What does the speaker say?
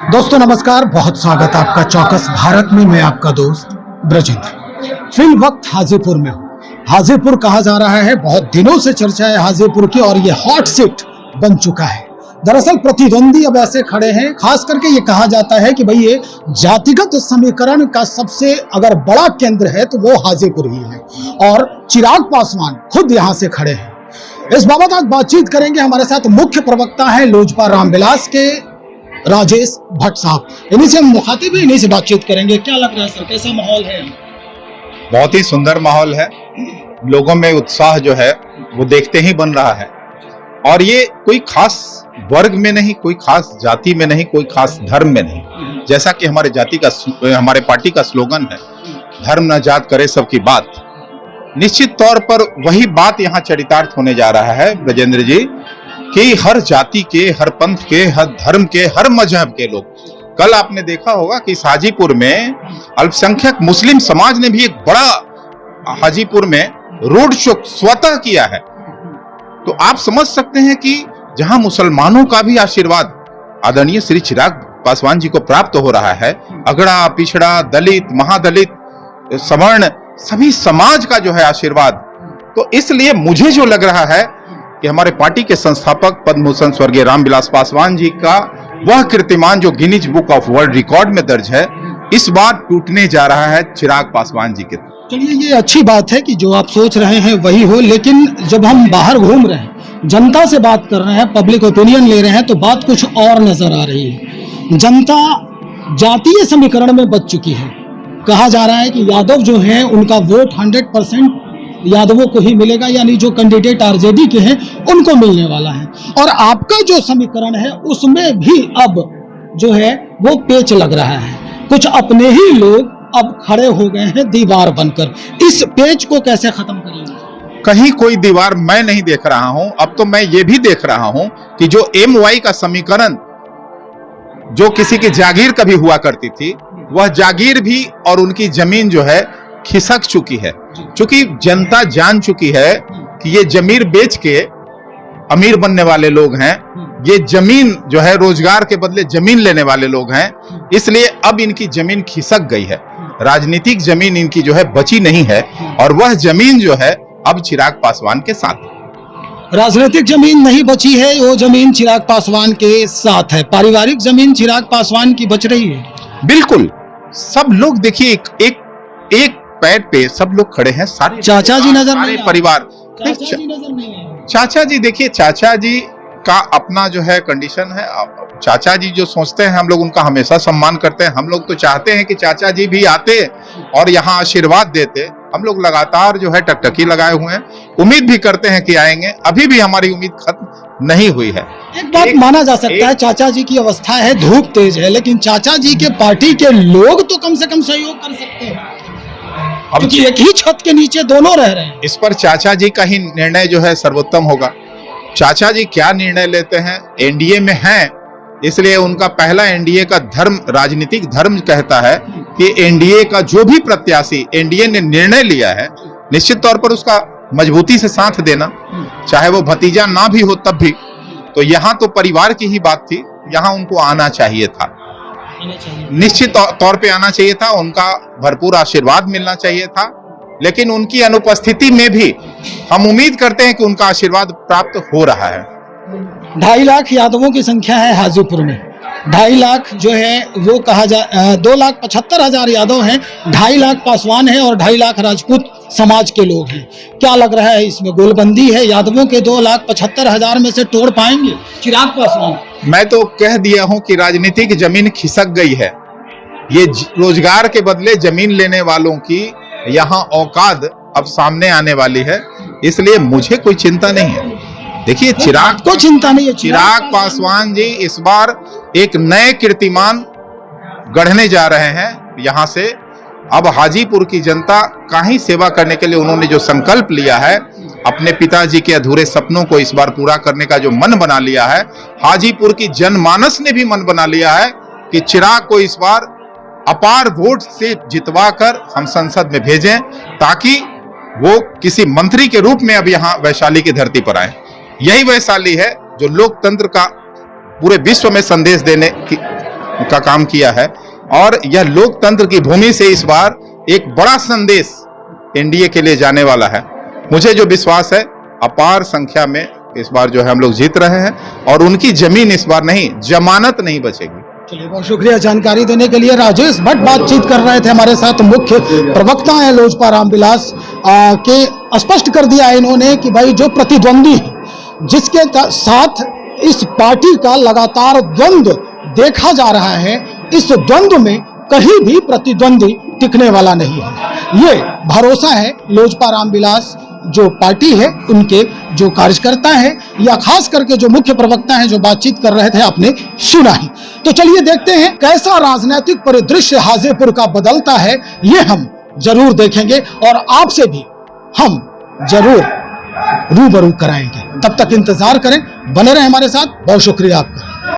दोस्तों नमस्कार, बहुत स्वागत आपका चौकस भारत में। मैं आपका दोस्त ब्रजेंद्र फिल वक्त हाजीपुर में हूँ। हाजीपुर कहा जा रहा है, बहुत दिनों से चर्चा है हाजीपुर की और ये हॉट सीट बन चुका है। दरअसल प्रतिद्वंदी अब ऐसे खड़े हैं, खास करके ये कहा जाता है कि भाई ये जातिगत समीकरण का सबसे अगर बड़ा केंद्र है तो वो हाजीपुर ही है और चिराग पासवान खुद यहाँ से खड़े हैं। इस बाबत आज बातचीत करेंगे। हमारे साथ मुख्य प्रवक्ता है लोजपा रामविलास के राजेश भट्ट साहब। इन्हीं से हम मुखातिब हैं, इन्हीं से बातचीत करेंगे। क्या लग रहा है सर, कैसा माहौल है? बहुत ही सुंदर माहौल है। लोगों में उत्साह जो है वो देखते ही बन रहा है और ये कोई खास वर्ग में नहीं, कोई खास जाति में नहीं, कोई खास धर्म में नहीं। जैसा कि हमारे पार्टी का स्लोगन है, धर्म न जात करे सबकी बात। निश्चित तौर पर वही बात यहाँ चरितार्थ होने जा रहा है ब्रजेंद्र जी, कि हर जाति के, हर पंथ के, हर धर्म के, हर मजहब के लोग। कल आपने देखा होगा कि हाजीपुर में अल्पसंख्यक मुस्लिम समाज ने भी एक बड़ा हाजीपुर में रोड शो स्वतः किया है। तो आप समझ सकते हैं कि जहां मुसलमानों का भी आशीर्वाद आदरणीय श्री चिराग पासवान जी को प्राप्त हो रहा है, अगड़ा, पिछड़ा, दलित, महादलित, सवर्ण, सभी समाज का जो है आशीर्वाद, तो इसलिए मुझे जो लग रहा है कि हमारे पार्टी के संस्थापक पद्म भूषण स्वर्गीय रामविलास पासवान जी का वह कीर्तिमान जो Guinness book of world record में दर्ज है, इस बार टूटने जा रहा है चिराग पासवान जी के। चलिए, ये अच्छी बात है कि जो आप सोच रहे हैं वही हो, लेकिन जब हम बाहर घूम रहे हैं, जनता से बात कर रहे हैं, पब्लिक ओपिनियन ले रहे हैं, तो बात कुछ और नजर आ रही है। जनता जातीय समीकरण में बच चुकी है। कहा जा रहा है कि यादव जो हैं उनका वोट 100% यादवों को ही मिलेगा, यानी जो कैंडिडेट आरजेडी के हैं उनको मिलने वाला है। और आपका जो समीकरण है उसमें भी अब जो है वो पेच लग रहा है। कुछ अपने ही लोग अब खड़े हो गए हैं दीवार बनकर। इस पेच को कैसे खत्म करेंगे? कहीं कोई दीवार मैं नहीं देख रहा हूं। अब तो मैं ये भी देख रहा हूं कि जो MY का समीकरण जो किसी की जागीर कभी हुआ करती थी, वह जागीर भी और उनकी जमीन जो है खिसक चुकी है। क्योंकि जनता जान चुकी है कि ये जमीन बेच के अमीर बनने वाले लोग हैं, ये जमीन जो है रोजगार के बदले जमीन लेने वाले लोग हैं। इसलिए अब इनकी जमीन खिसक गई है, राजनीतिक जमीन इनकी जो है बची नहीं है और वह जमीन जो है अब चिराग पासवान के साथ। राजनीतिक जमीन नहीं बची है, वो जमीन चिराग पासवान के साथ है। पारिवारिक जमीन चिराग पासवान की बच रही है। बिल्कुल, सब लोग देखिए एक पैर पे सब लोग खड़े हैं। सारे चाचा जी नजर नहीं, परिवार चाचा जी नजर नहीं है। चाचा जी, देखिए चाचा जी का अपना जो है कंडीशन है। चाचा जी जो सोचते हैं, हम लोग उनका हमेशा सम्मान करते हैं। हम लोग तो चाहते हैं कि चाचा जी भी आते और यहाँ आशीर्वाद देते। हम लोग लगातार जो है टकटकी लगाए हुए हैं, उम्मीद भी करते हैं कि आएंगे। अभी भी हमारी उम्मीद खत्म नहीं हुई है। एक बात माना जा सकता है, चाचा जी की अवस्था है, धूप तेज है, लेकिन चाचा जी के पार्टी के लोग तो कम से कम सहयोग कर सकते हैं। अब एक ही छत के नीचे दोनों रह रहे हैं। इस पर चाचा जी का ही निर्णय जो है सर्वोत्तम होगा। चाचा जी क्या निर्णय लेते हैं, एनडीए में हैं, इसलिए उनका पहला एनडीए का धर्म, राजनीतिक धर्म कहता है कि एनडीए का जो भी प्रत्याशी एनडीए ने निर्णय लिया है, निश्चित तौर पर उसका मजबूती से साथ देना, चाहे वो भतीजा ना भी हो तब भी। तो यहाँ तो परिवार की ही बात थी, यहाँ उनको आना चाहिए था, निश्चित तौर पे आना चाहिए था, उनका भरपूर आशीर्वाद मिलना चाहिए था। लेकिन उनकी अनुपस्थिति में भी हम उम्मीद करते हैं कि उनका आशीर्वाद प्राप्त हो रहा है। 2.5 लाख यादवों की संख्या है हाजीपुर में। 2.5 लाख जो है वो कहा जा 2,75,000 यादव हैं, 2.5 लाख पासवान हैं और 2.5 लाख राजपूत समाज के लोग हैं। क्या लग रहा है, इसमें गोलबंदी है? यादवों के 2,75,000 में से तोड़ पाएंगे चिराग पासवान? मैं तो कह दिया हूं कि राजनीतिक जमीन खिसक गई है। ये रोजगार के बदले जमीन लेने वालों की यहाँ औकात अब सामने आने वाली है, इसलिए मुझे कोई चिंता नहीं है। देखिए, चिराग को चिंता नहीं है। चिराग पासवान जी इस बार एक नए कीर्तिमान गढ़ने जा रहे हैं। यहाँ से अब हाजीपुर की जनता का ही सेवा करने के लिए उन्होंने जो संकल्प लिया है, अपने पिताजी के अधूरे सपनों को इस बार पूरा करने का जो मन बना लिया है, हाजीपुर की जनमानस ने भी मन बना लिया है कि चिराग को इस बार अपार वोट से जितवा कर हम संसद में भेजें, ताकि वो किसी मंत्री के रूप में अब यहाँ वैशाली की धरती पर आए। यही वैशाली है जो लोकतंत्र का पूरे विश्व में संदेश देने की का काम किया है और यह लोकतंत्र की भूमि से इस बार एक बड़ा संदेश एनडीए के लिए जाने वाला है। मुझे जो विश्वास है अपार संख्या में इस बार जो है हम लोग जीत रहे हैं और उनकी जमीन इस बार नहीं, जमानत नहीं बचेगी। चलिए, बहुत शुक्रिया जानकारी देने के लिए। राजेश भट्ट बातचीत कर रहे थे हमारे साथ, मुख्य प्रवक्ता है लोजपा रामविलास के। स्पष्ट कर दिया है इन्होंने कि भाई जो प्रतिद्वंदी है, जिसके साथ इस पार्टी का लगातार द्वंद्व देखा जा रहा है, इस द्वंद्व में कहीं भी प्रतिद्वंदी टिकने वाला नहीं है। ये भरोसा है लोजपा रामविलास जो पार्टी है उनके जो कार्यकर्ता है या खास करके जो मुख्य प्रवक्ता हैं जो बातचीत कर रहे थे आपने सुना ही। तो चलिए देखते हैं कैसा राजनीतिक परिदृश्य हाजीपुर का बदलता है, ये हम जरूर देखेंगे और आपसे भी हम जरूर रूबरू कराएंगे। तब तक इंतजार करें, बने रहें हमारे साथ। बहुत शुक्रिया आपका।